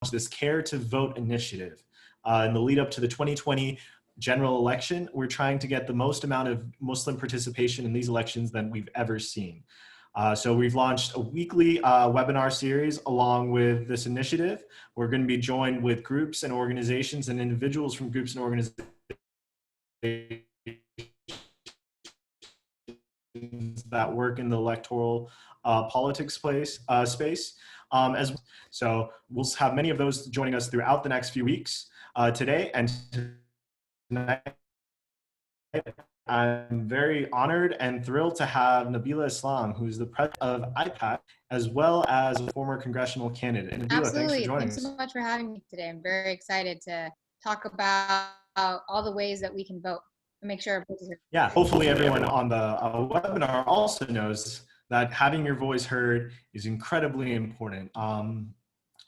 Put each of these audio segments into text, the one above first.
this Care to Vote initiative. In the lead up to the 2020 general election, we're trying to get the most amount of Muslim participation in these elections than we've ever seen. So we've launched a weekly webinar series along with this initiative. We're going to be joined with groups and organizations and individuals from groups and organizations that work in the electoral politics space. So we'll have many of those joining us throughout the next few weeks. Today and tonight, I'm very honored and thrilled to have Nabilah Islam, who's the president of I-PAC, as well as a former congressional candidate. And Nabilah, Absolutely. thanks for joining us. Thanks so much for having me today. I'm very excited to talk about all the ways that we can vote and make sure. Yeah, hopefully everyone on the webinar also knows that having your voice heard is incredibly important.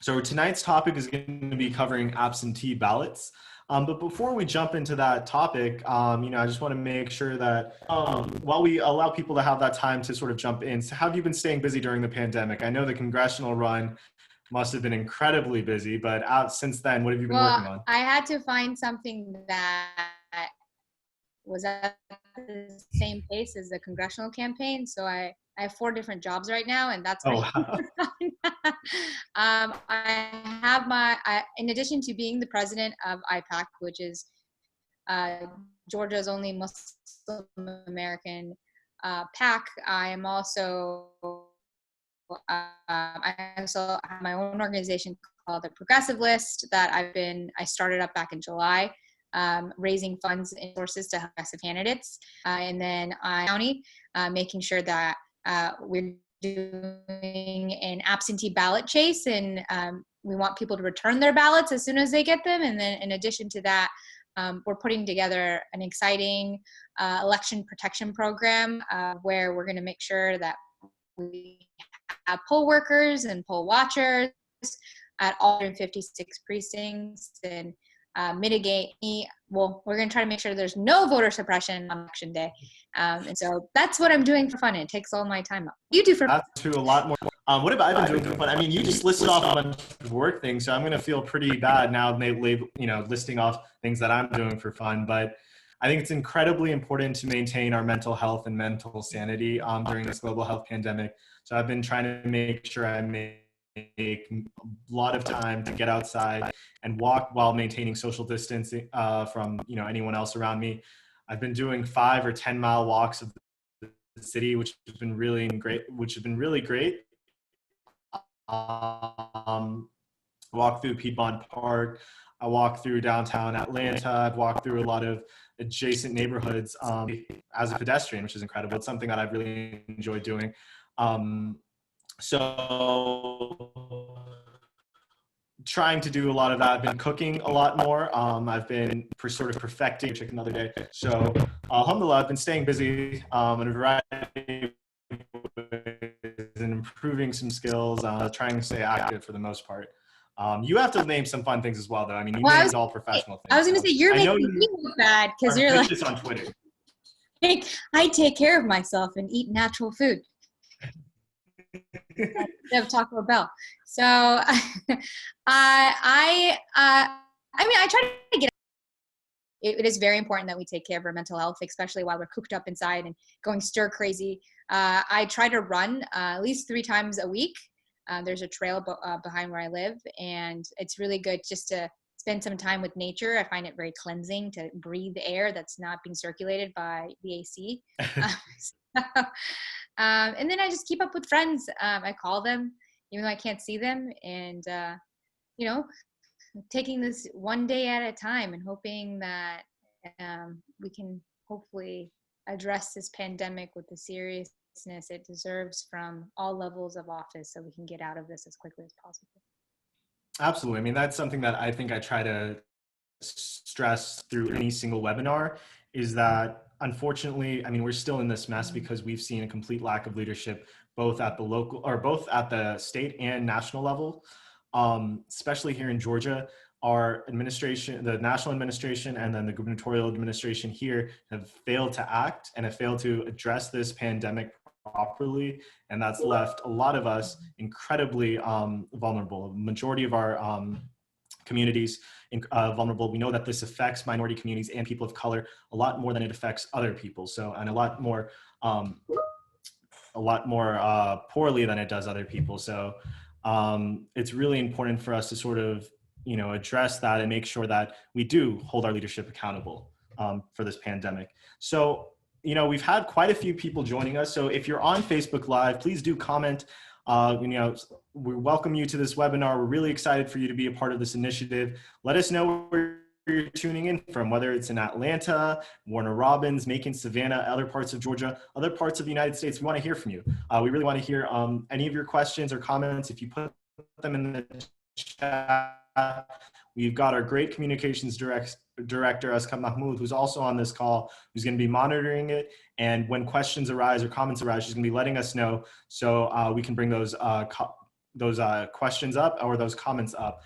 So tonight's topic is going to be covering absentee ballots. But before we jump into that topic, I just want to make sure that while we allow people to have that time to sort of jump in, so how have you been staying busy during the pandemic? I know the congressional run must have been incredibly busy, but since then, what have you been working on? I had to find something that was at the same pace as the congressional campaign. So I have 4 different jobs right now, and that's wow. I have in addition to being the president of I-PAC, which is Georgia's only Muslim American PAC, I also have my own organization called the Progressive List that I started up back in July, raising funds and sources to progressive candidates, and then county, making sure that we're doing an absentee ballot chase, and we want people to return their ballots as soon as they get them. And then in addition to that, we're putting together an exciting election protection program where we're going to make sure that we have poll workers and poll watchers at all 156 precincts and mitigate we're going to try to make sure there's no voter suppression on election day. And so that's what I'm doing for fun. It takes all my time up. You do for fun. That's true, a lot more. What have I been doing for fun? I mean, you just listed off a bunch of work things, so I'm going to feel pretty bad now listing off things that I'm doing for fun. But I think it's incredibly important to maintain our mental health and mental sanity during this global health pandemic. So I've been trying to make sure I make a lot of time to get outside and walk while maintaining social distancing from anyone else around me. I've been doing 5 or 10 mile walks of the city, which has been really great. Walk through Piedmont Park. I walk through downtown Atlanta. I've walked through a lot of adjacent neighborhoods as a pedestrian, which is incredible. It's something that I've really enjoyed doing. So trying to do a lot of that. I've been cooking a lot more. I've been sort of perfecting chicken the other day. So alhamdulillah, I've been staying busy in a variety of ways and improving some skills, trying to stay active for the most part. You have to name some fun things as well, though. I mean, you named all professional things. I was going to say, you're making me look bad because you're like, this on Twitter. I take care of myself and eat natural food. Of Taco Bell. So I try to get it is very important that we take care of our mental health, especially while we're cooped up inside and going stir crazy. I try to run at least 3 times a week. There's a trail behind where I live, and it's really good just to spend some time with nature. I find it very cleansing to breathe air that's not being circulated by the AC. And then I just keep up with friends. I call them, even though I can't see them, and taking this one day at a time and hoping that we can hopefully address this pandemic with the seriousness it deserves from all levels of office, so we can get out of this as quickly as possible. Absolutely. I mean, that's something that I think I try to stress through any single webinar, is that unfortunately, I mean, we're still in this mess because we've seen a complete lack of leadership, both at the state and national level. Especially here in Georgia, our administration, the national administration, and then the gubernatorial administration here have failed to act and have failed to address this pandemic properly, and that's left a lot of us incredibly vulnerable. A majority of our communities vulnerable. We know that this affects minority communities and people of color a lot more than it affects other people. So, and a lot more poorly than it does other people. So it's really important for us to sort of, address that and make sure that we do hold our leadership accountable for this pandemic. So, we've had quite a few people joining us. So if you're on Facebook Live, please do comment. We welcome you to this webinar. We're really excited for you to be a part of this initiative. Let us know where you're tuning in from, whether it's in Atlanta, Warner Robins, Macon, Savannah, other parts of Georgia, other parts of the United States. We want to hear from you. We really want to hear any of your questions or comments. If you put them in the chat, we've got our great communications director, Askat Mahmoud, who's also on this call, who's going to be monitoring it. And when questions arise or comments arise, she's going to be letting us know so we can bring those questions up or those comments up.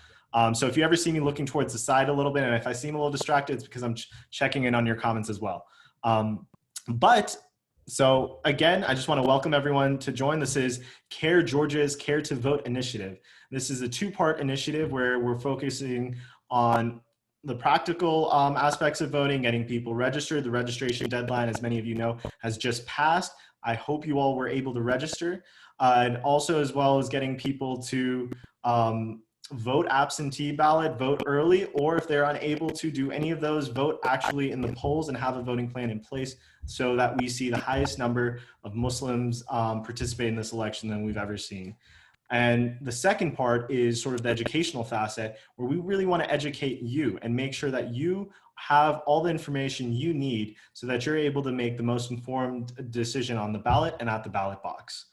So if you ever see me looking towards the side a little bit, and if I seem a little distracted, it's because I'm checking in on your comments as well. So again, I just want to welcome everyone to join. This is CAIR-Georgia's Care to Vote initiative. This is a two-part initiative where we're focusing on the practical aspects of voting, getting people registered. The registration deadline, as many of you know, has just passed. I hope you all were able to register. And also, as well as getting people to vote absentee ballot, vote early, or if they're unable to do any of those, vote actually in the polls and have a voting plan in place so that we see the highest number of Muslims participate in this election than we've ever seen. And the second part is sort of the educational facet, where we really want to educate you and make sure that you have all the information you need so that you're able to make the most informed decision on the ballot and at the ballot box.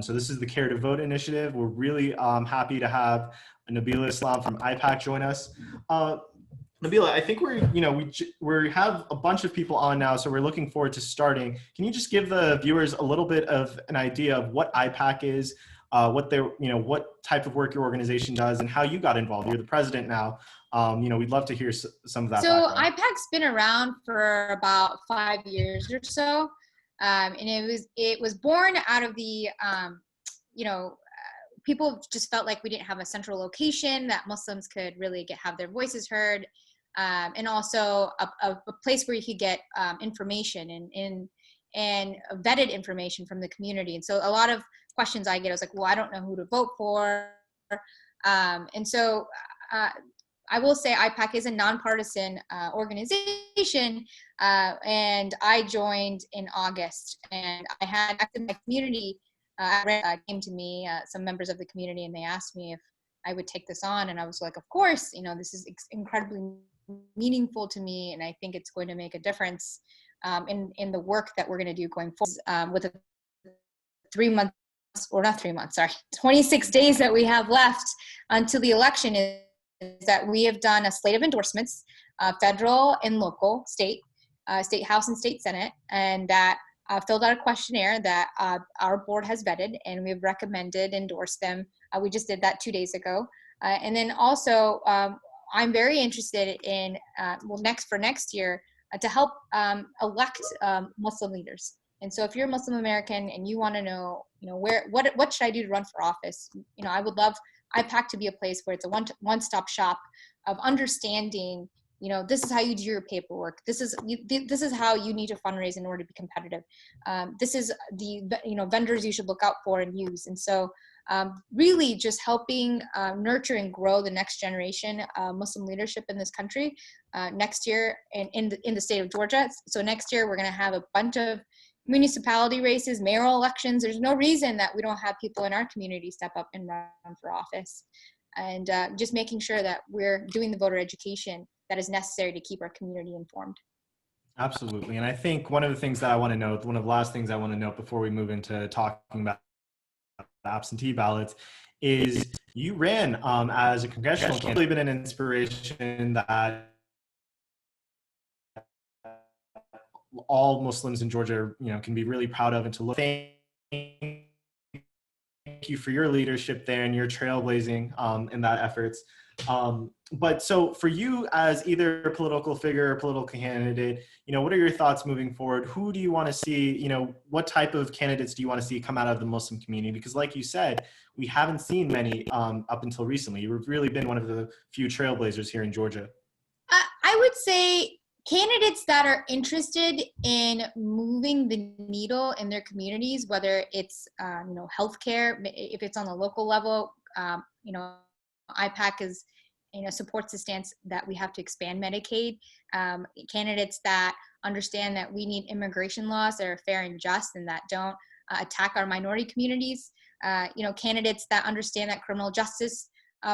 So this is the Care to Vote initiative. We're really happy to have Nabilah Islam from I-PAC join us. Nabilah, I think we have a bunch of people on now, so we're looking forward to starting. Can you just give the viewers a little bit of an idea of what I-PAC is, what type of work your organization does, and how you got involved? You're the president now. We'd love to hear some of that. So background. I-PAC's been around for about 5 years or so, and it was born out of the people just felt like we didn't have a central location that Muslims could really have their voices heard, and also a place where you could get information and vetted information from the community. And so a lot of questions I get, I was like, well, I don't know who to vote for. And so I will say I-PAC is a nonpartisan organization, and I joined in August, and I had my community came to me, some members of the community, and they asked me if I would take this on, and I was like, of course, this is incredibly meaningful to me, and I think it's going to make a difference in the work that we're going to do going forward. With 26 days that we have left until the election, is that we have done a slate of endorsements, federal and local, state House and state Senate, and that filled out a questionnaire that our board has vetted, and we've recommended, endorsed them. We just did that 2 days ago. And then also, I'm very interested in, next year, to help elect Muslim leaders. And so if you're a Muslim American and you want to know, what should I do to run for office? I would love I-PAC to be a place where it's a one-stop shop of understanding, this is how you do your paperwork. This is how you need to fundraise in order to be competitive. This is the vendors you should look out for and use. And so really just helping nurture and grow the next generation Muslim leadership in this country next year in the state of Georgia. So next year we're going to have a bunch of municipality races, mayoral elections. There's no reason that we don't have people in our community step up and run for office. And just making sure that we're doing the voter education that is necessary to keep our community informed. Absolutely. And I think one of the things that I want to note, one of the last things I want to note before we move into talking about the absentee ballots, is you ran as a congressional candidate. It's really been an inspiration that all Muslims in Georgia, can be really proud of and to look. Thank you for your leadership there and your trailblazing in that efforts. But so for you as either a political figure or political candidate, what are your thoughts moving forward? Who do you want to see, what type of candidates do you want to see come out of the Muslim community? Because like you said, we haven't seen many up until recently. You've really been one of the few trailblazers here in Georgia. I would say candidates that are interested in moving the needle in their communities, whether it's, healthcare, if it's on the local level, I-PAC is, supports the stance that we have to expand Medicaid. Candidates that understand that we need immigration laws that are fair and just and that don't attack our minority communities. Candidates that understand that criminal justice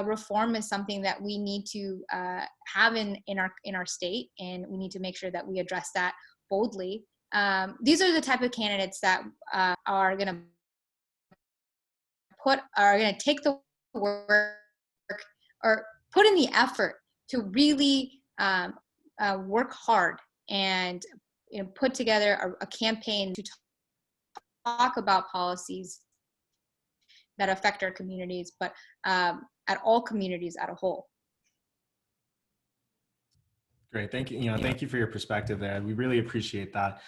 reform is something that we need to have in our state, and we need to make sure that we address that boldly. These are the type of candidates that are going to take the work or put in the effort to really work hard and put together a campaign to talk about policies that affect our communities, but at all communities as a whole. Great, thank you. Thank you for your perspective there. We really appreciate that.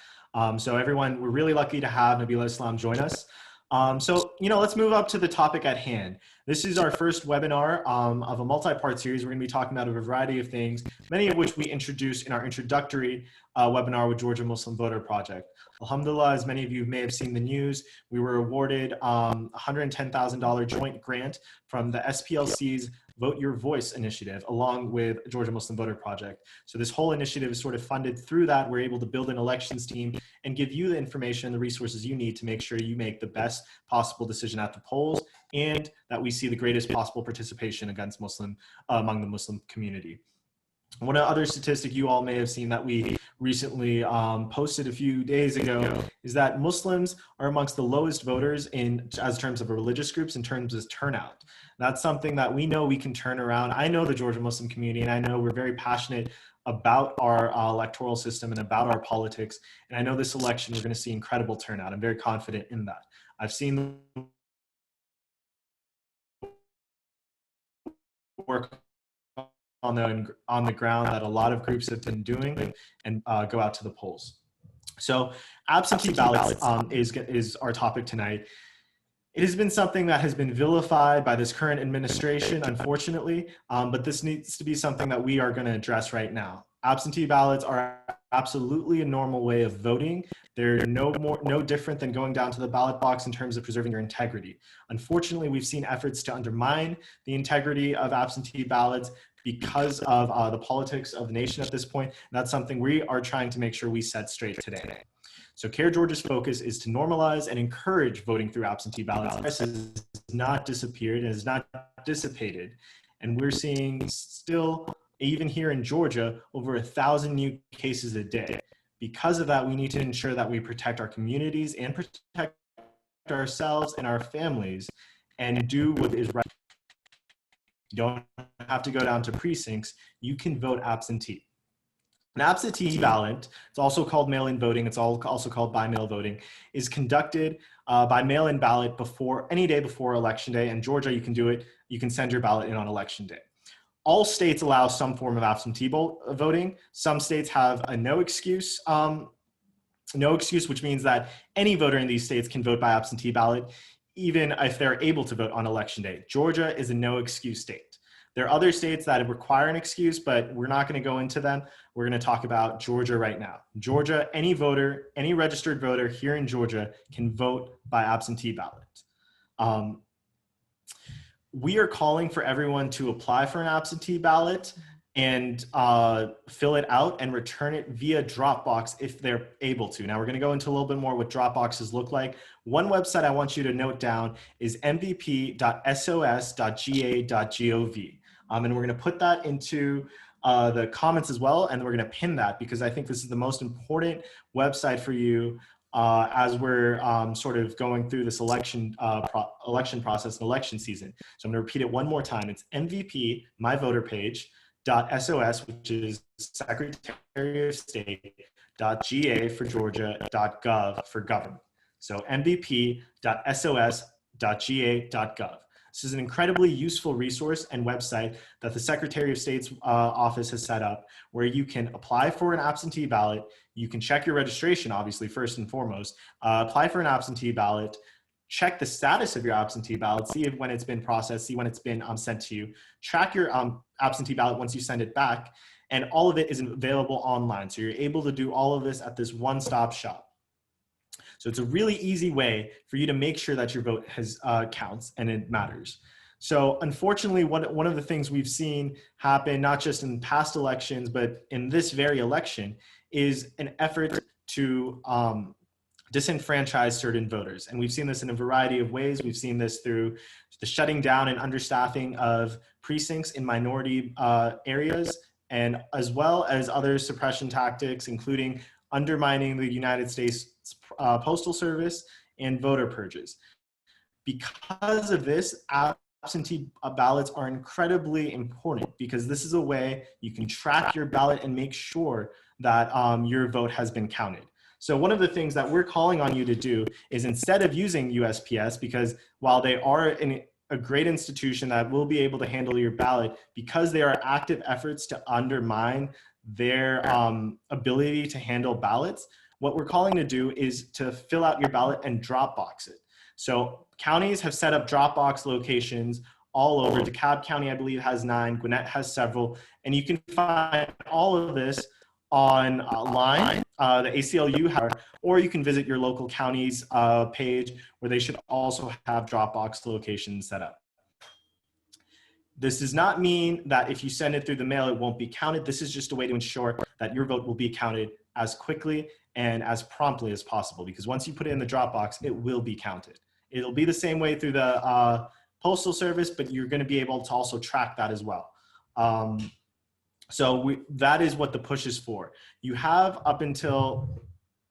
So everyone, we're really lucky to have Nabilah Islam join us. Let's move up to the topic at hand. This is our first webinar of a multi-part series. We're going to be talking about a variety of things, many of which we introduced in our introductory webinar with Georgia Muslim Voter Project. Alhamdulillah, as many of you may have seen the news, we were awarded a $110,000 joint grant from the SPLC's Vote Your Voice initiative, along with Georgia Muslim Voter Project. So this whole initiative is sort of funded through that. We're able to build an elections team and give you the information and the resources you need to make sure you make the best possible decision at the polls, and that we see the greatest possible participation among the Muslim community. One other statistic you all may have seen that we recently posted a few days ago is that Muslims are amongst the lowest voters as terms of religious groups, in terms of turnout. That's something that we know we can turn around. I know the Georgia Muslim community, and I know we're very passionate about our electoral system and about our politics. And I know this election, we're going to see incredible turnout. I'm very confident in that. I've seen work on the ground that a lot of groups have been doing and go out to the polls. So absentee ballots is our topic tonight. It has been something that has been vilified by this current administration, unfortunately, but this needs to be something that we are going to address right now. Absentee ballots are absolutely a normal way of voting. They're no different than going down to the ballot box in terms of preserving your integrity. Unfortunately, we've seen efforts to undermine the integrity of absentee ballots because of the politics of the nation at this point. And that's something we are trying to make sure we set straight today. So CAIR-Georgia's focus is to normalize and encourage voting through absentee ballots. This has not disappeared and has not dissipated. And we're seeing still, even here in Georgia, over 1,000 new cases a day. Because of that, we need to ensure that we protect our communities and protect ourselves and our families and do what is right. You don't have to go down to precincts. You can vote absentee. An absentee ballot, it's also called mail-in voting, it's also called by-mail voting, is conducted by mail-in ballot any day before Election Day. And Georgia, you can do it. You can send your ballot in on Election Day. All states allow some form of absentee voting. Some states have a no excuse, which means that any voter in these states can vote by absentee ballot, even if they're able to vote on Election Day. Georgia is a no excuse state. There are other states that require an excuse, but we're not going to go into them. We're going to talk about Georgia right now. Georgia, any voter, any registered voter here in Georgia can vote by absentee ballot. We are calling for everyone to apply for an absentee ballot and fill it out and return it via Dropbox if they're able to. Now we're going to go into a little bit more what Dropboxes look like. One website I want you to note down is mvp.sos.ga.gov. And we're going to put that into the comments as well, and we're going to pin that because I think this is the most important website for you as we're sort of going through this election process and election season. So I'm going to repeat it one more time. It's MVP, my voter page, .sos, which is Secretary of State, .ga for Georgia, .gov for government. So mvp.sos.ga.gov. This is an incredibly useful resource and website that the Secretary of State's office has set up, where you can apply for an absentee ballot. You can check your registration, obviously, first and foremost, apply for an absentee ballot, check the status of your absentee ballot, see when it's been processed, see when it's been sent to you, track your absentee ballot once you send it back, and all of it is available online. So you're able to do all of this at this one-stop shop. So it's a really easy way for you to make sure that your vote counts and it matters. So unfortunately, one of the things we've seen happen, not just in past elections, but in this very election, is an effort to disenfranchise certain voters. And we've seen this in a variety of ways. We've seen this through the shutting down and understaffing of precincts in minority areas, and as well as other suppression tactics, including undermining the United States Postal Service and voter purges. Because of this, absentee ballots are incredibly important, because this is a way you can track your ballot and make sure that your vote has been counted. So one of the things that we're calling on you to do is, instead of using USPS, because while they are a great institution that will be able to handle your ballot, because there are active efforts to undermine their ability to handle ballots, what we're calling to do is to fill out your ballot and Dropbox it. So counties have set up Dropbox locations all over. DeKalb County, I believe, has 9. Gwinnett has several. And you can find all of this online, the ACLU has, or you can visit your local county's page, where they should also have Dropbox locations set up. This does not mean that if you send it through the mail, it won't be counted. This is just a way to ensure that your vote will be counted as quickly and as promptly as possible, because once you put it in the Dropbox, it will be counted. It'll be the same way through the Postal Service, but you're going to be able to also track that as well. So that is what the push is for. You have up until,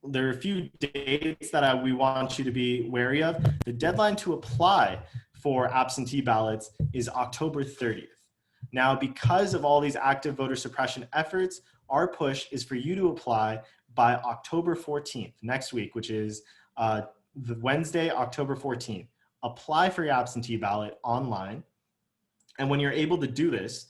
there are a few dates that we want you to be wary of. The deadline to apply for absentee ballots is October 30th. Now, because of all these active voter suppression efforts, our push is for you to apply by October 14th, next week, which is the Wednesday, October 14th. Apply for your absentee ballot online. And when you're able to do this,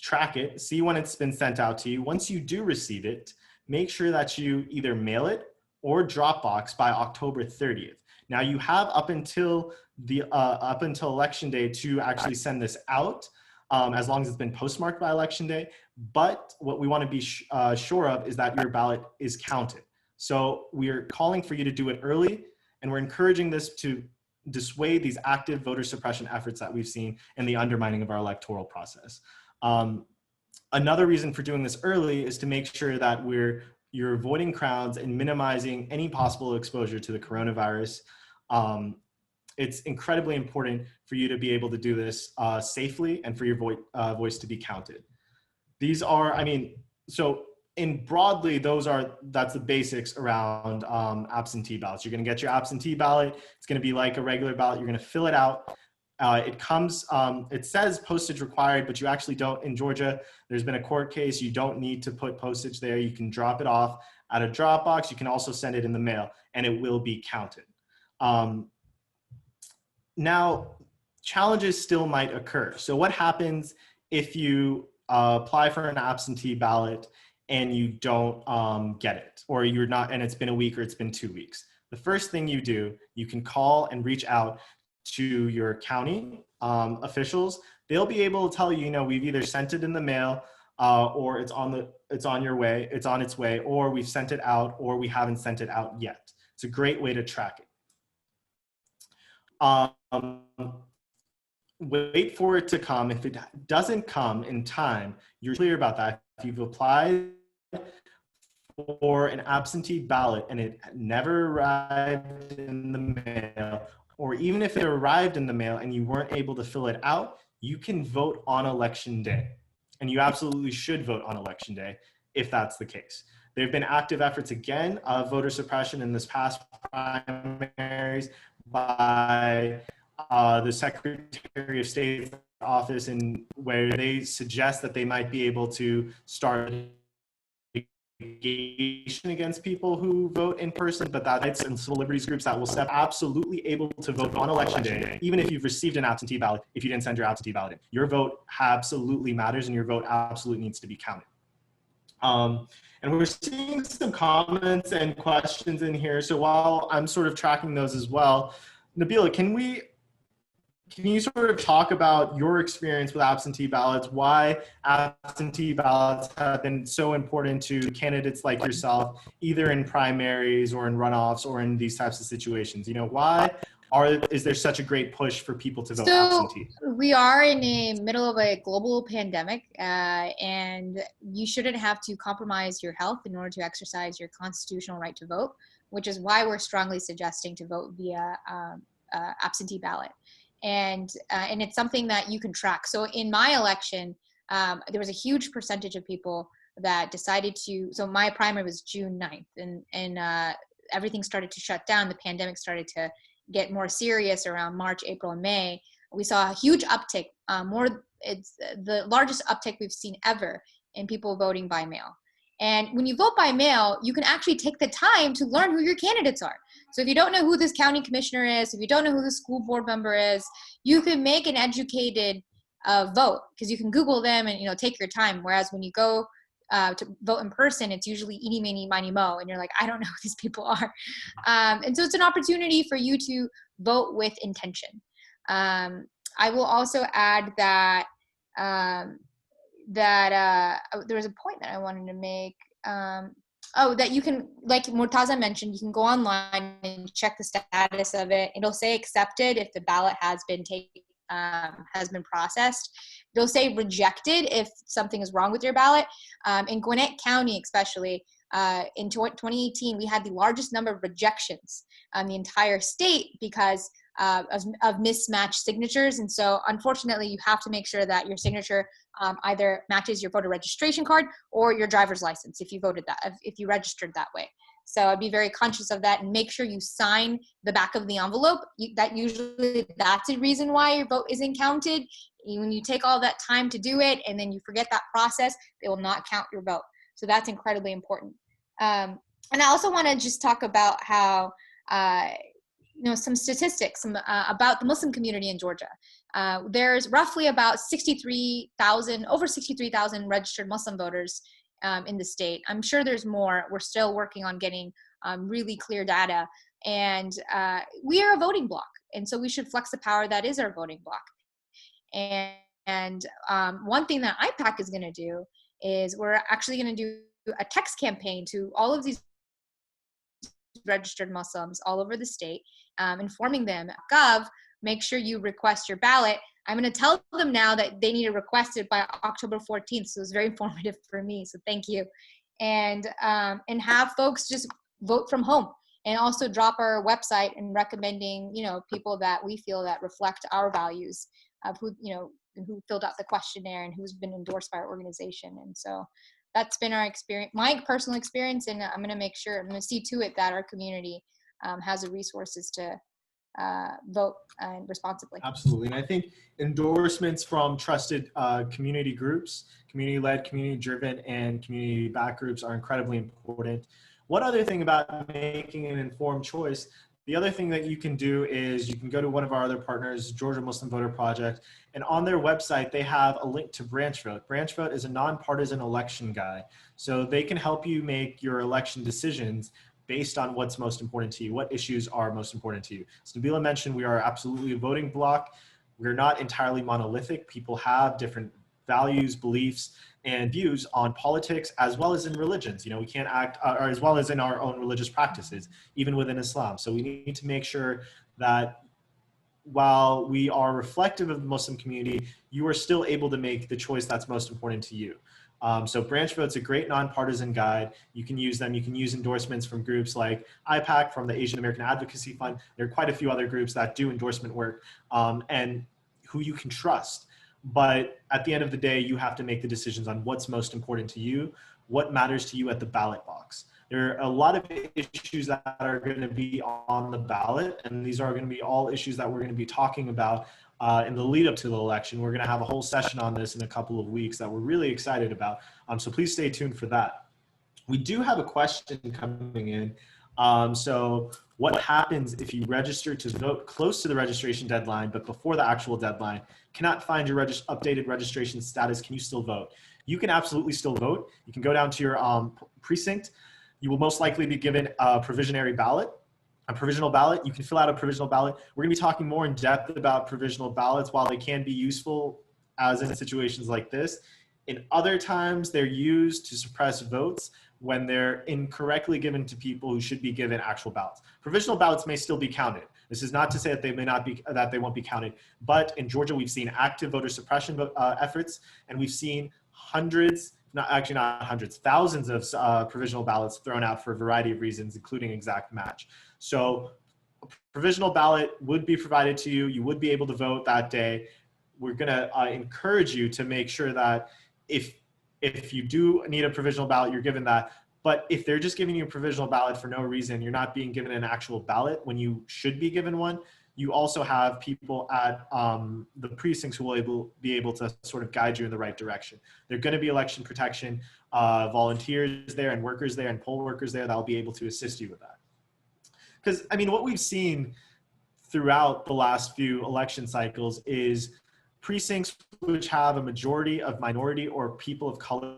track it, see when it's been sent out to you. Once you do receive it, make sure that you either mail it or Dropbox by October 30th. Now you have up until Election Day to actually send this out, as long as it's been postmarked by Election Day. But what we want to be sure of is that your ballot is counted. So we're calling for you to do it early, and we're encouraging this to dissuade these active voter suppression efforts that we've seen and the undermining of our electoral process. Another reason for doing this early is to make sure that you're avoiding crowds and minimizing any possible exposure to the coronavirus. It's incredibly important for you to be able to do this safely and for your voice to be counted. These are, so in broadly, that's the basics around absentee ballots. You're going to get your absentee ballot. It's going to be like a regular ballot. You're going to fill it out. It comes, it says postage required, but you actually don't. In Georgia, there's been a court case. You don't need to put postage there. You can drop it off at a Dropbox. You can also send it in the mail, and it will be counted. Now, challenges still might occur. So what happens if you apply for an absentee ballot and you don't get it, or you're not, and it's been a week or it's been 2 weeks? The first thing you do, you can call and reach out to your county officials. They'll be able to tell you, we've either sent it in the mail, or it's on its way, or we've sent it out, or we haven't sent it out yet. It's a great way to track it. Wait for it to come. If it doesn't come in time, you're clear about that. If you've applied for an absentee ballot and it never arrived in the mail, or even if it arrived in the mail and you weren't able to fill it out, you can vote on Election Day. And you absolutely should vote on Election Day if that's the case. There have been active efforts, again, of voter suppression in this past primaries by the Secretary of State's office, and where they suggest that they might be able to start mitigation against people who vote in person, but that rights and civil liberties groups that will step absolutely able to vote on election day, even if you've received an absentee ballot, if you didn't send your absentee ballot in. Your vote absolutely matters, and your vote absolutely needs to be counted. And we're seeing some comments and questions in here. So while I'm sort of tracking those as well, Nabilah, can you sort of talk about your experience with absentee ballots, why absentee ballots have been so important to candidates like yourself, either in primaries or in runoffs or in these types of situations? You know, why is there such a great push for people to vote absentee? We are in the middle of a global pandemic, and you shouldn't have to compromise your health in order to exercise your constitutional right to vote, which is why we're strongly suggesting to vote via absentee ballot. And it's something that you can track. So in my election, there was a huge percentage of people that decided to, so my primary was June 9th, and everything started to shut down. The pandemic started to get more serious around March, April, and May. We saw a huge uptick, it's the largest uptick we've seen ever in people voting by mail. And when you vote by mail, you can actually take the time to learn who your candidates are. So if you don't know who this county commissioner is, if you don't know who the school board member is, you can make an educated vote, because you can Google them and take your time. Whereas when you go to vote in person, it's usually eeny, meeny, miny, mo, and you're like, I don't know who these people are. And so it's an opportunity for you to vote with intention. I will also add that there was a point that I wanted to make. That you can, like Murtaza mentioned, you can go online and check the status of it. It'll say accepted if the ballot has been processed. It'll say rejected if something is wrong with your ballot. In Gwinnett County, especially, in 2018, we had the largest number of rejections in the entire state because of mismatched signatures. And so unfortunately, you have to make sure that your signature either matches your voter registration card or your driver's license if you registered that way. So I'd be very conscious of that and make sure you sign the back of the envelope. That's a reason why your vote isn't counted. When you take all that time to do it and then you forget that process, they will not count your vote. So that's incredibly important. And I also want to just talk about how some statistics about the Muslim community in Georgia. There's roughly about over 63,000 registered Muslim voters in the state. I'm sure there's more. We're still working on getting really clear data. And we are a voting bloc. And so we should flex the power that is our voting bloc. And one thing that I-PAC is going to do is we're actually going to do a text campaign to all of these registered Muslims all over the state, informing them, Gov, make sure you request your ballot. I'm going to tell them now that they need to request it by October 14th. So it's very informative for me. So thank you. And have folks just vote from home, and also drop our website and recommending, people that we feel that reflect our values of who filled out the questionnaire and who's been endorsed by our organization. And so that's been our experience, my personal experience, and I'm going to see to it that our community has the resources to vote responsibly. Absolutely. And I think endorsements from trusted community groups, community-led, community-driven, and community-backed groups are incredibly important. One other thing about making an informed choice, the other thing that you can do is you can go to one of our other partners, Georgia Muslim Voter Project, and on their website, they have a link to Branch Vote. Branch Vote is a nonpartisan election guide. So they can help you make your election decisions based on what's most important to you, what issues are most important to you. As Nabilah mentioned, we are absolutely a voting bloc. We're not entirely monolithic. People have different values, beliefs, and views on politics, as well as in religions. We can't act, or as well as in our own religious practices, even within Islam. So we need to make sure that while we are reflective of the Muslim community, you are still able to make the choice that's most important to you. So Branch Vote's a great nonpartisan guide. You can use them. You can use endorsements from groups like I-PAC, from the Asian American Advocacy Fund. There are quite a few other groups that do endorsement work and who you can trust. But at the end of the day, you have to make the decisions on what's most important to you, what matters to you at the ballot box. There are a lot of issues that are going to be on the ballot, and these are going to be all issues that we're going to be talking about in the lead up to the election. We're going to have a whole session on this in a couple of weeks that we're really excited about. So please stay tuned for that. We do have a question coming in. So what happens if you register to vote close to the registration deadline, but before the actual deadline, cannot find your updated registration status? Can you still vote? You can absolutely still vote. You can go down to your precinct. You will most likely be given a provisionary ballot, a provisional ballot. You can fill out a provisional ballot. We're gonna be talking more in depth about provisional ballots. While they can be useful as in situations like this, in other times they're used to suppress votes when they're incorrectly given to people who should be given actual ballots. Provisional ballots may still be counted. This is not to say that they may not be, that they won't be counted, but in Georgia, we've seen active voter suppression efforts, and we've seen hundreds, not actually not hundreds, thousands of provisional ballots thrown out for a variety of reasons, including exact match. So a provisional ballot would be provided to you. You would be able to vote that day. We're gonna encourage you to make sure that if you do need a provisional ballot, you're given that. But if they're just giving you a provisional ballot for no reason, you're not being given an actual ballot when you should be given one. You also have people at the precincts who will be able to sort of guide you in the right direction. There are going to be election protection volunteers there and workers there and poll workers there that will be able to assist you with that. Because, I mean, what we've seen throughout the last few election cycles is precincts which have a majority of minority or people of color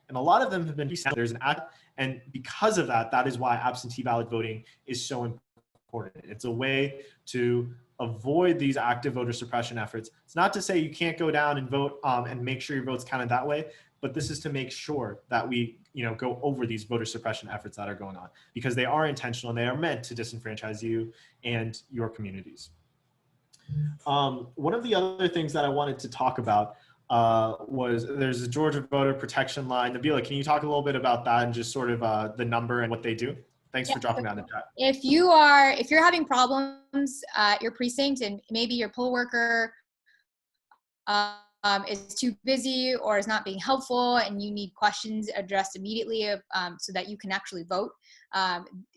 and a lot of them have been there's an act, and because of that, that is why absentee ballot voting is so important. It's a way to avoid these active voter suppression efforts. It's not to say you can't go down and vote and make sure your vote's counted that way, but this is to make sure that we go over these voter suppression efforts that are going on, because they are intentional and they are meant to disenfranchise you and your communities. One of the other things that I wanted to talk about was there's a Georgia voter protection line. Nabilah, can you talk a little bit about that and just sort of the number and what they do? Thanks for dropping that in the chat. If you're having problems at your precinct and maybe your poll worker is too busy or is not being helpful and you need questions addressed immediately so that you can actually vote,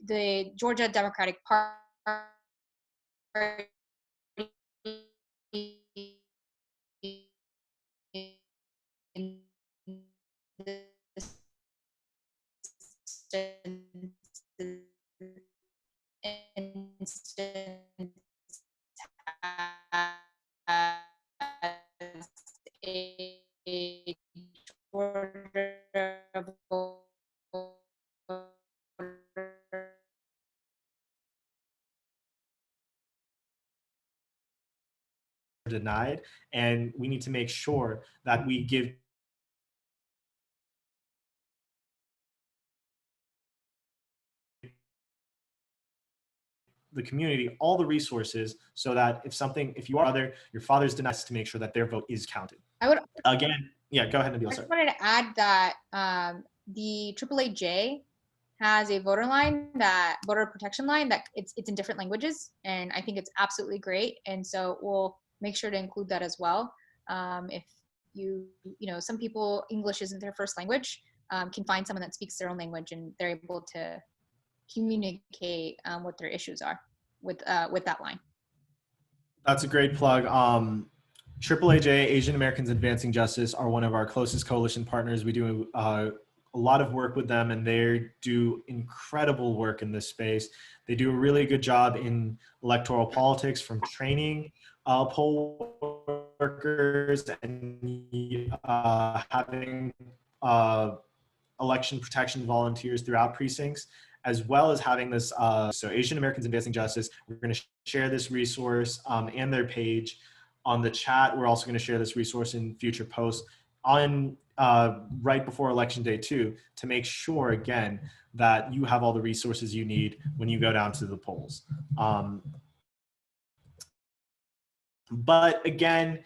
the Georgia Democratic Party denied, and we need to make sure that we give the community all the resources so that if you are your father's denied, to make sure that their vote is counted. I would again, yeah, go ahead, Nabilah. I just wanted to add that the AAAJ has a voter protection line that it's in different languages, and I think it's absolutely great. And so we'll make sure to include that as well. If some people, English isn't their first language, can find someone that speaks their own language and they're able to communicate what their issues are with that line. That's a great plug. AAAJ, Asian Americans Advancing Justice, are one of our closest coalition partners. We do a lot of work with them, and they do incredible work in this space. They do a really good job in electoral politics, from training poll workers and having election protection volunteers throughout precincts, as well as having this. So Asian Americans Advancing Justice, we're going to share this resource and their page on the chat. We're also going to share this resource in future posts on right before Election Day too, to make sure, again, that you have all the resources you need when you go down to the polls. But again,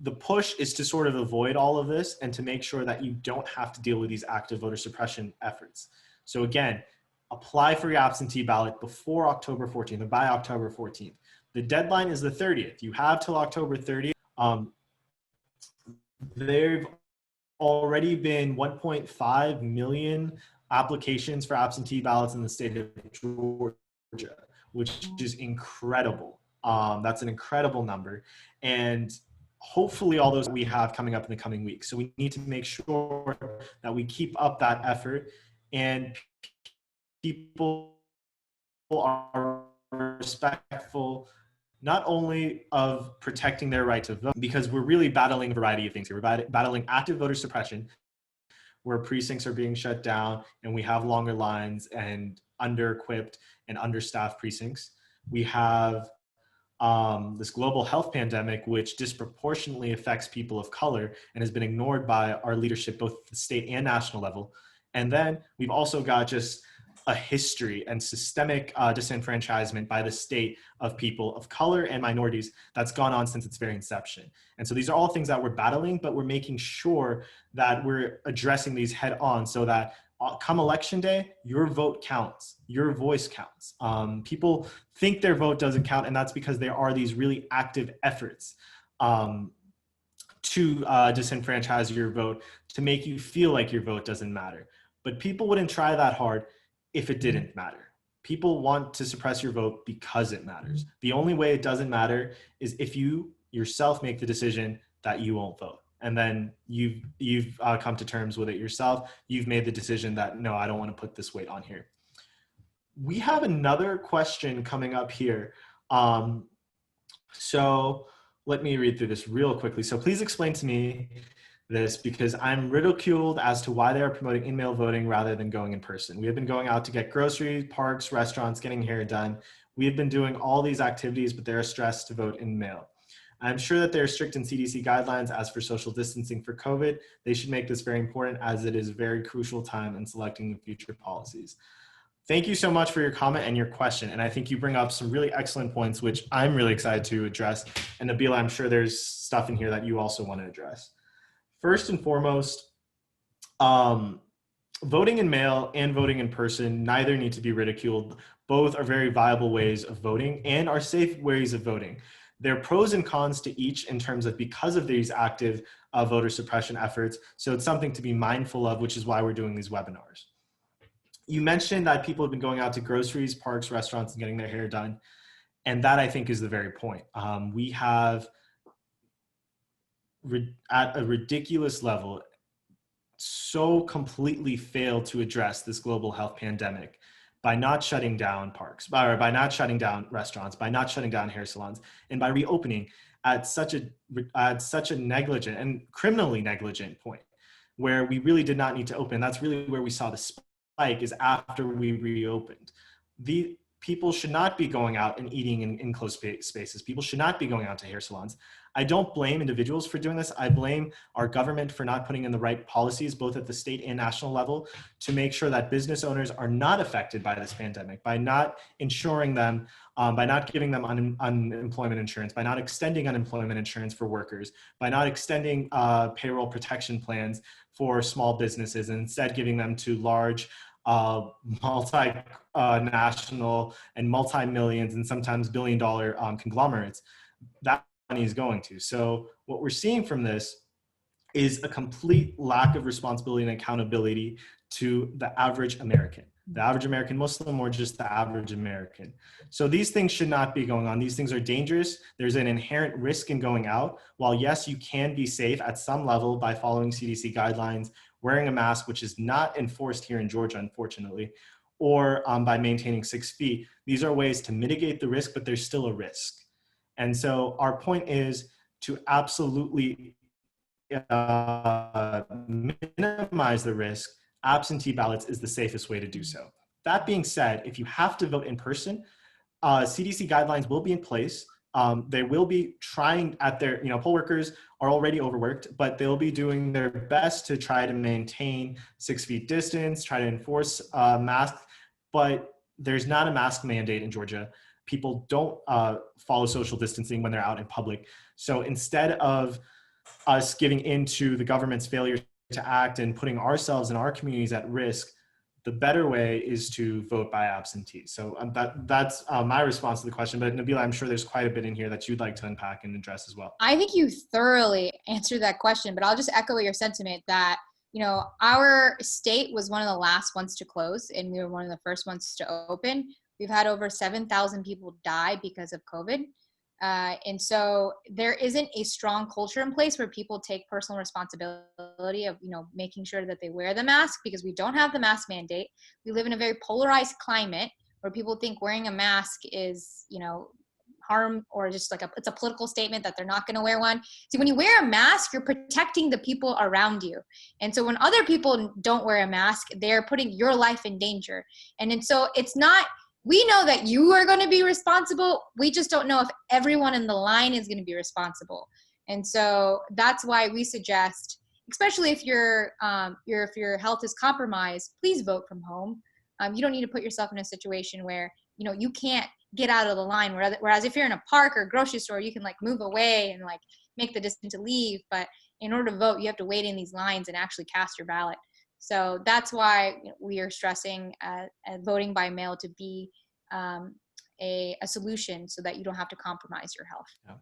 the push is to sort of avoid all of this and to make sure that you don't have to deal with these active voter suppression efforts. So again, apply for your absentee ballot before October 14th or by October 14th. The deadline is the 30th. You have till October 30th. There've already been 1.5 million applications for absentee ballots in the state of Georgia, which is incredible. That's an incredible number. And hopefully all those we have coming up in the coming weeks. So we need to make sure that we keep up that effort and people are respectful not only of protecting their right to vote, because we're really battling a variety of things here. We're battling active voter suppression, where precincts are being shut down and we have longer lines and under-equipped and understaffed precincts. We have this global health pandemic, which disproportionately affects people of color and has been ignored by our leadership, both at the state and national level. And then we've also got just a history and systemic disenfranchisement by the state of people of color and minorities that's gone on since its very inception. And so these are all things that we're battling, but we're making sure that we're addressing these head on so that come election day, your vote counts, your voice counts. People think their vote doesn't count, and that's because there are these really active efforts to disenfranchise your vote, to make you feel like your vote doesn't matter. But people wouldn't try that hard if it didn't matter. People want to suppress your vote because it matters. The only way it doesn't matter is if you yourself make the decision that you won't vote. And then you've come to terms with it yourself. You've made the decision that, no, I don't want to put this weight on here. We have another question coming up here. So let me read through this real quickly. So please explain to me this, because I'm ridiculed as to why they are promoting in-mail voting rather than going in person. We have been going out to get groceries, parks, restaurants, getting hair done. We have been doing all these activities, but they're stressed to vote in mail. I'm sure that they're strict in CDC guidelines as for social distancing for COVID. They should make this very important, as it is a very crucial time in selecting the future policies. Thank you so much for your comment and your question. And I think you bring up some really excellent points, which I'm really excited to address. And Nabilah, I'm sure there's stuff in here that you also want to address. First and foremost, voting in mail and voting in person, neither need to be ridiculed. Both are very viable ways of voting and are safe ways of voting. There are pros and cons to each in terms of because of these active voter suppression efforts. So it's something to be mindful of, which is why we're doing these webinars. You mentioned that people have been going out to groceries, parks, restaurants, and getting their hair done. And that, I think, is the very point. We have, at a ridiculous level, so completely failed to address this global health pandemic by not shutting down parks, by not shutting down restaurants, by not shutting down hair salons, and by reopening at such a negligent and criminally negligent point where we really did not need to open. That's really where we saw the spike, is after we reopened. The people should not be going out and eating in enclosed spaces. People should not be going out to hair salons. I don't blame individuals for doing this. I blame our government for not putting in the right policies, both at the state and national level, to make sure that business owners are not affected by this pandemic, by not insuring them, by not giving them unemployment insurance, by not extending unemployment insurance for workers, by not extending payroll protection plans for small businesses, and instead giving them to large multinational and multi-millions and sometimes billion-dollar conglomerates. That money is going to. So what we're seeing from this is a complete lack of responsibility and accountability to the average American Muslim, or just the average American. So these things should not be going on. These things are dangerous. There's an inherent risk in going out. While yes, you can be safe at some level by following CDC guidelines, wearing a mask, which is not enforced here in Georgia, unfortunately, or by maintaining 6 feet. These are ways to mitigate the risk, but there's still a risk. And so our point is to absolutely minimize the risk. Absentee ballots is the safest way to do so. That being said, if you have to vote in person, CDC guidelines will be in place. They will be trying at their, poll workers are already overworked, but they'll be doing their best to try to maintain 6 feet distance, try to enforce masks, but there's not a mask mandate in Georgia. People don't follow social distancing when they're out in public. So instead of us giving into the government's failure to act and putting ourselves and our communities at risk, the better way is to vote by absentee. So that's my response to the question. But Nabilah, I'm sure there's quite a bit in here that you'd like to unpack and address as well. I think you thoroughly answered that question, but I'll just echo your sentiment that, you know, our state was one of the last ones to close, and we were one of the first ones to open. We've had over 7,000 people die because of COVID. And so there isn't a strong culture in place where people take personal responsibility of, you know, making sure that they wear the mask, because we don't have the mask mandate. We live in a very polarized climate where people think wearing a mask is, you know, harm, or just like it's a political statement that they're not going to wear one. See, when you wear a mask, you're protecting the people around you. And so when other people don't wear a mask, they're putting your life in danger. And so it's not, we know that you are going to be responsible. We just don't know if everyone in the line is going to be responsible. And so that's why we suggest, especially if your health is compromised, please vote from home. You don't need to put yourself in a situation where, you know, you can't get out of the line. Whereas if you're in a park or grocery store, you can like move away and like make the distance to leave. But in order to vote, you have to wait in these lines and actually cast your ballot. So that's why we are stressing voting by mail to be a solution, so that you don't have to compromise your health. Yeah.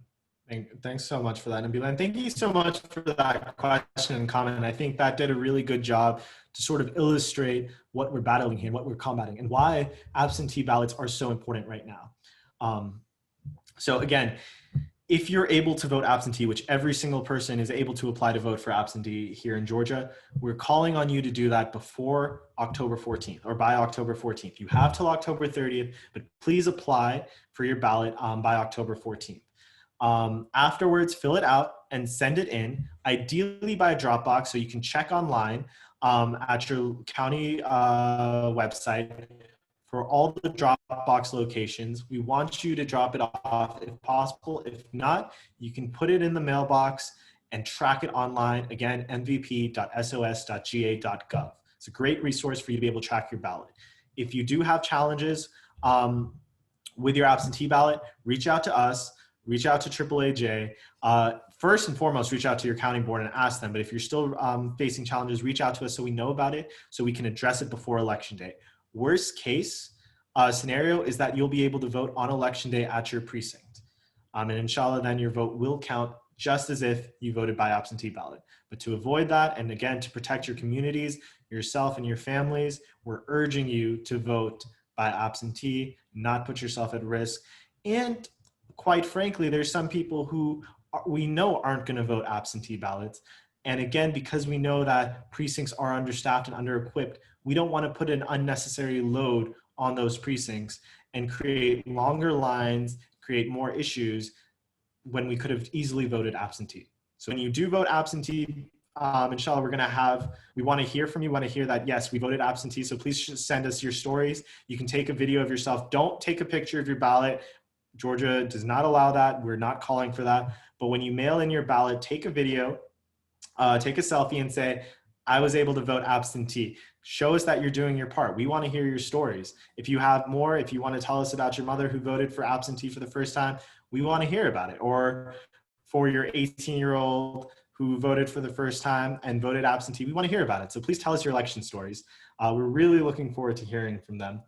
Thanks so much for that, Nabilah. And thank you so much for that question and comment. I think that did a really good job to sort of illustrate what we're battling here, what we're combating, and why absentee ballots are so important right now. So again, if you're able to vote absentee, which every single person is able to apply to vote for absentee here in Georgia, we're calling on you to do that before October 14th or by October 14th. You have till October 30th, but please apply for your ballot by October 14th. Afterwards, fill it out and send it in, ideally by a Dropbox, so you can check online at your county website for all the Dropbox locations. We want you to drop it off if possible. If not, you can put it in the mailbox and track it online. Again, mvp.sos.ga.gov. It's a great resource for you to be able to track your ballot. If you do have challenges with your absentee ballot, reach out to us, reach out to AAAJ. First and foremost, reach out to your county board and ask them. But if you're still facing challenges, reach out to us so we know about it, so we can address it before Election Day. Worst case scenario is that you'll be able to vote on Election Day at your precinct. And inshallah, then your vote will count just as if you voted by absentee ballot. But to avoid that, and again, to protect your communities, yourself and your families, we're urging you to vote by absentee, not put yourself at risk. And quite frankly, there's some people who we know aren't going to vote absentee ballots. And again, because we know that precincts are understaffed and under-equipped, we don't want to put an unnecessary load on those precincts and create longer lines, create more issues when we could have easily voted absentee. So when you do vote absentee, inshallah, we want to hear from you. We want to hear that, yes, we voted absentee. So please send us your stories. You can take a video of yourself. Don't take a picture of your ballot. Georgia does not allow that. We're not calling for that. But when you mail in your ballot, take a video, take a selfie and say, I was able to vote absentee. Show us that you're doing your part. We want to hear your stories. If you have more, if you want to tell us about your mother who voted for absentee for the first time, we want to hear about it. Or for your 18-year-old who voted for the first time and voted absentee, we want to hear about it. So please tell us your election stories. We're really looking forward to hearing from them.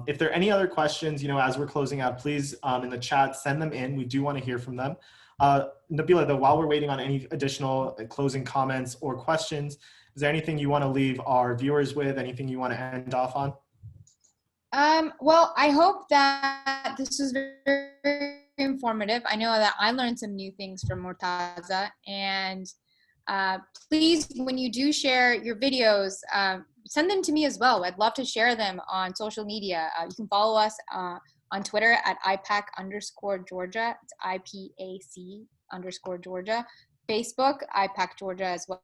If there are any other questions, as we're closing out, please in the chat, send them in. We do want to hear from them. Nabilah, though, while we're waiting on any additional closing comments or questions, is there anything you want to leave our viewers with? Anything you want to end off on? Well, I hope that this was very informative. I know that I learned some new things from Murtaza, and please, when you do share your videos, send them to me as well. I'd love to share them on social media. You can follow us on Twitter at I-PAC_Georgia. It's IPAC_Georgia. Facebook, I-PAC Georgia as well.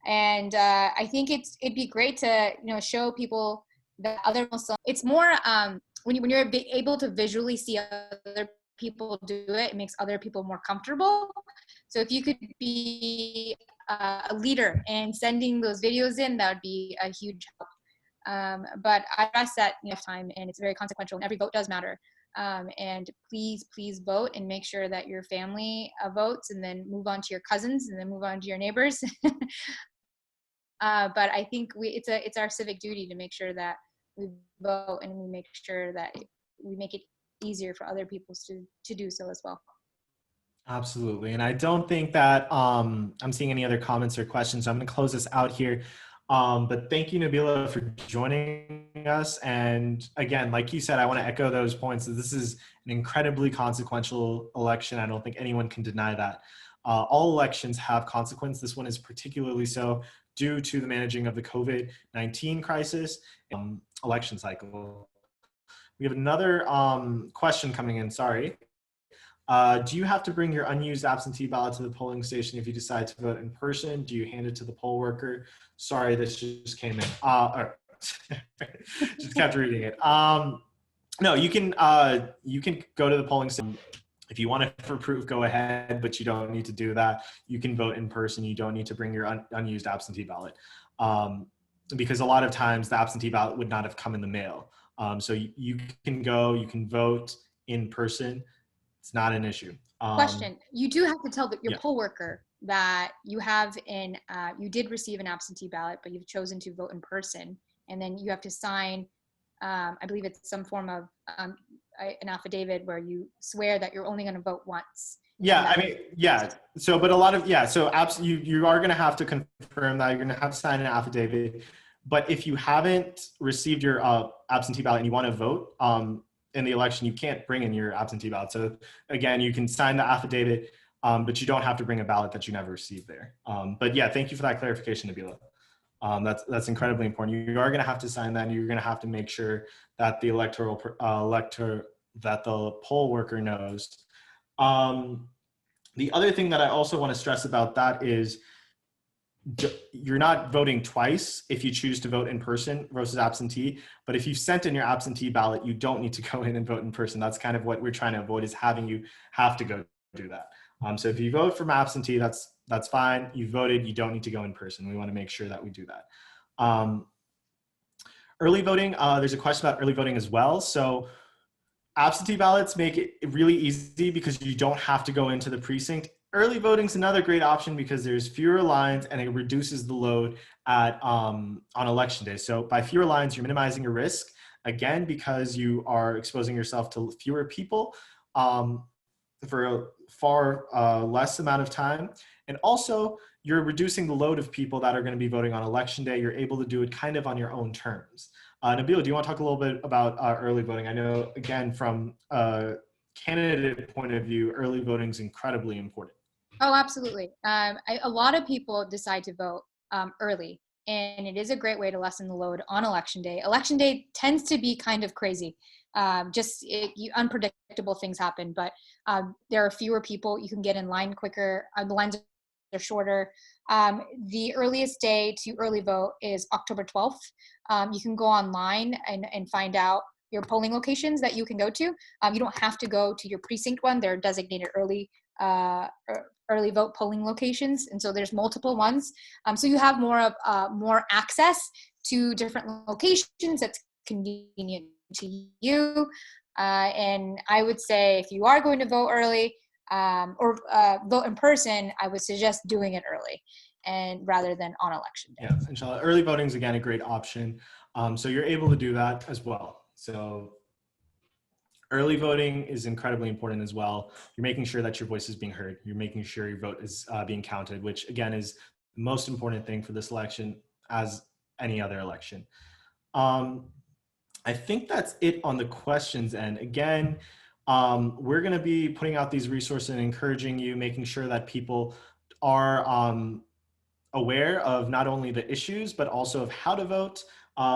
And I think it'd be great to show people that other Muslims. It's more when you're able to visually see other people do it, it makes other people more comfortable. So if you could be a leader and sending those videos in, that would be a huge help. But I stress that time, and it's very consequential, and every vote does matter. And please vote, and make sure that your family votes, and then move on to your cousins, and then move on to your neighbors. But I think it's our civic duty to make sure that we vote, and we make sure that we make it easier for other people to do so as well. Absolutely. And I don't think that I'm seeing any other comments or questions. So I'm going to close this out here. But thank you, Nabilah, for joining us. And again, like you said, I want to echo those points. This is an incredibly consequential election. I don't think anyone can deny that. All elections have consequence. This one is particularly so due to the managing of the COVID-19 crisis election cycle. We have another question coming in. Sorry. Do you have to bring your unused absentee ballot to the polling station if you decide to vote in person? Do you hand it to the poll worker? Sorry, this just came in. Just kept reading it. No, you can go to the polling station. If you want it for proof, go ahead, but you don't need to do that. You can vote in person. You don't need to bring your unused absentee ballot because a lot of times the absentee ballot would not have come in the mail. So you can go, you can vote in person. It's not an issue. Question: you do have to tell your poll worker that you did receive an absentee ballot, but you've chosen to vote in person, and then you have to sign. I believe it's some form of an affidavit where you swear that you're only going to vote once. Yeah, I mean, yeah. So, but a lot of So, you are going to have to confirm that. You're going to have to sign an affidavit. But if you haven't received your absentee ballot and you want to vote in the election, you can't bring in your absentee ballot. So again, you can sign the affidavit, but you don't have to bring a ballot that you never received there. But yeah, thank you for that clarification, Nabilah. That's incredibly important. You are going to have to sign that, and you're going to have to make sure that the that the poll worker knows. The other thing that I also want to stress about that is you're not voting twice if you choose to vote in person versus absentee. But if you've sent in your absentee ballot, you don't need to go in and vote in person. That's kind of what we're trying to avoid, is having you have to go do that. So if you vote from absentee, that's fine. You voted, you don't need to go in person. We want to make sure that we do that. Early voting, there's a question about early voting as well. So absentee ballots make it really easy because you don't have to go into the precinct. Early voting is another great option because there's fewer lines and it reduces the load on election day. So by fewer lines, you're minimizing your risk, again, because you are exposing yourself to fewer people for a far less amount of time. And also, you're reducing the load of people that are going to be voting on election day. You're able to do it kind of on your own terms. Nabilah, do you want to talk a little bit about early voting? I know, again, from a candidate point of view, early voting is incredibly important. Oh, absolutely. A lot of people decide to vote early, and it is a great way to lessen the load on election day. Election day tends to be kind of crazy. Unpredictable things happen, but there are fewer people. You can get in line quicker. The lines are shorter. The earliest day to early vote is October 12th. You can go online and find out your polling locations that you can go to. You don't have to go to your precinct one. They're designated early vote polling locations, and so there's multiple ones. So you have more access to different locations that's convenient to you. And I would say if you are going to vote early or vote in person, I would suggest doing it early and rather than on election day. Yeah, inshallah. Early voting is, again, a great option. So you're able to do that as well. So early voting is incredibly important as well. You're making sure that your voice is being heard. You're making sure your vote is being counted, which again is the most important thing for this election as any other election. I think that's it on the questions end. Again, we're going to be putting out these resources and encouraging you, making sure that people are aware of not only the issues, but also of how to vote.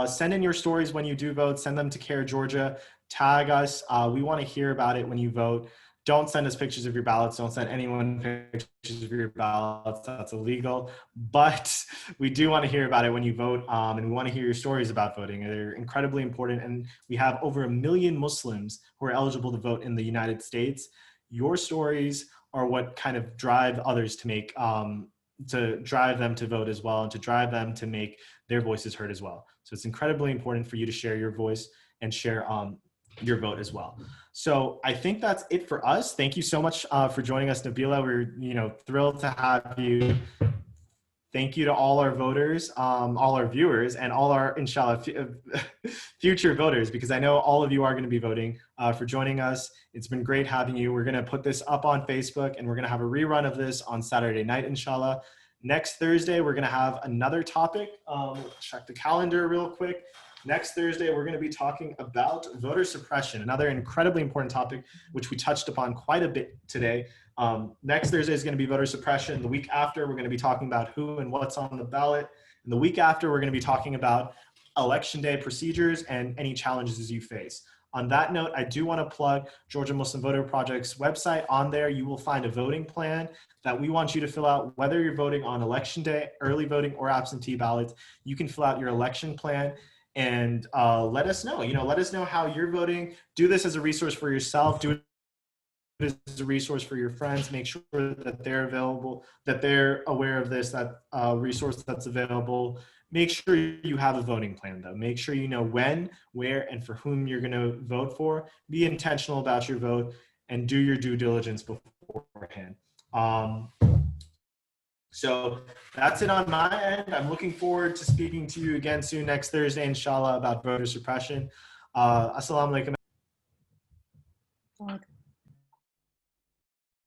Send in your stories when you do vote. Send them to CAIR-Georgia. Tag us. We want to hear about it when you vote. Don't send us pictures of your ballots. Don't send anyone pictures of your ballots. That's illegal. But we do want to hear about it when you vote, and we want to hear your stories about voting. They're incredibly important, and we have over 1 million Muslims who are eligible to vote in the United States. Your stories are what kind of drive others to make, to drive them to vote as well, and to drive them to make their voices heard as well. So it's incredibly important for you to share your voice and share your vote as well. So I think that's it for us. Thank you so much for joining us, Nabilah. We're thrilled to have you. Thank you to all our voters, all our viewers, and all our, inshallah, future voters, because I know all of you are going to be voting, for joining us. It's been great having you. We're going to put this up on Facebook, and we're going to have a rerun of this on Saturday night, inshallah. Next Thursday, we're going to have another topic. Check the calendar real quick. Next Thursday, we're going to be talking about voter suppression, another incredibly important topic, which we touched upon quite a bit today. Next Thursday is going to be voter suppression. The week after, we're going to be talking about who and what's on the ballot. And the week after, we're going to be talking about election day procedures and any challenges you face. On that note, I do want to plug Georgia Muslim Voter Project's website. On there, you will find a voting plan that we want you to fill out, whether you're voting on election day, early voting, or absentee ballots. You can fill out your election plan and let us know. Let us know how you're voting. Do this as a resource for yourself. Do it as a resource for your friends. Make sure that they're available, that they're aware of this, that resource that's available. Make sure you have a voting plan, though. Make sure you know when, where, and for whom you're going to vote for. Be intentional about your vote and do your due diligence beforehand. So that's it on my end. I'm looking forward to speaking to you again soon next Thursday, inshallah, about voter suppression. Assalamu alaikum.